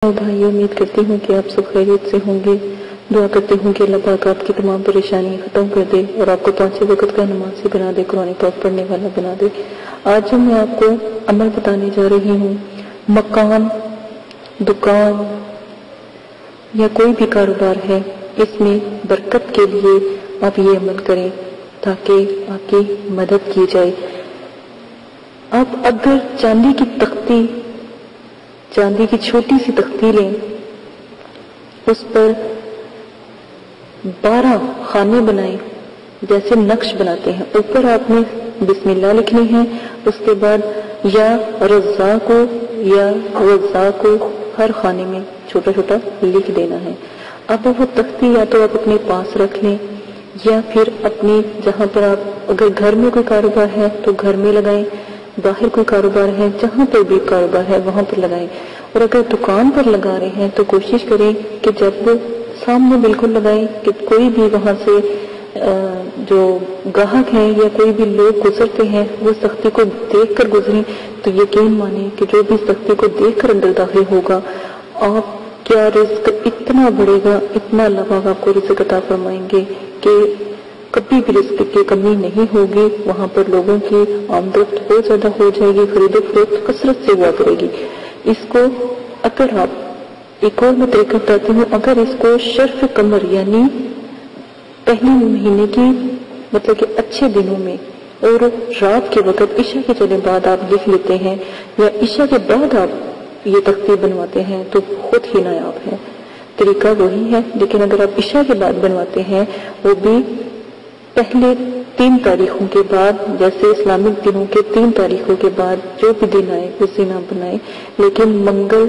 بھائی امید کرتی ہوں کہ آپ سب خیریت سے ہوں گے۔ دعا کرتی ہوں کہ اللہ پاک آپ کی تمام پریشانی ختم کر دے اور آپ کو 5 وقت کا نمازی بنا دے، قرآن پاک پڑھنے والا بنا دے۔ آج میں آپ کو عمل بتانے جا رہی ہوں۔ مکان، دکان یا کوئی بھی کاروبار ہے، اس میں برکت کے لیے آپ یہ عمل کریں تاکہ آپ کی مدد کی جائے۔ آپ اگر چاندی کی چھوٹی سی تختی لیں، اس پر 12 خانے بنائیں جیسے نقش بناتے ہیں۔ اوپر آپ نے بسم اللہ لکھنی ہے، اس کے بعد یا رزاق کو ہر خانے میں چھوٹا چھوٹا لکھ دینا ہے۔ اب وہ تختی یا تو آپ اپنے پاس رکھ لیں یا پھر اپنی جہاں پر آپ، اگر گھر میں کوئی کاروبار ہے تو گھر میں لگائیں، باہر کوئی کاروبار ہے جہاں پر بھی کاروبار ہے وہاں پر لگائیں۔ اور اگر دکان پر لگا رہے ہیں تو کوشش کریں کہ جب وہ سامنے بالکل لگائیں کہ کوئی بھی وہاں سے جو گاہک ہیں یا کوئی بھی لوگ گزرتے ہیں وہ تختی کو دیکھ کر گزریں تو یقین مانیں کہ جو بھی تختی کو دیکھ کر اندر داخل ہوگا، آپ کیا رزق اتنا بڑھے گا، اتنا اللہ پاک آپ کو رزق عطا فرمائیں گے کہ کبھی بھی رزق کی کمی نہیں ہوگی۔ وہاں پر لوگوں کی آمدرفت بہت زیادہ ہو جائے گی، خرید و فروخت کثرت سے ہوا کرے گی۔ اس کو اگر آپ ایک اور میں طریقہ بتاتی ہوں، اگر اس کو شرف قمر یعنی پہلے مہینے کی مطلب کہ اچھے دنوں میں اور رات کے وقت عشاء کے چلے بعد آپ لکھ لیتے ہیں یا عشاء کے بعد آپ یہ تختی بنواتے ہیں تو بہت ہی نایاب ہے۔ طریقہ وہی ہے، لیکن اگر آپ عشاء کے بعد بنواتے ہیں، وہ بھی پہلے 3 تاریخوں کے بعد، جیسے اسلامک دنوں کے 3 تاریخوں کے بعد جو بھی دن آئے اس دن آپ بنائیں، لیکن منگل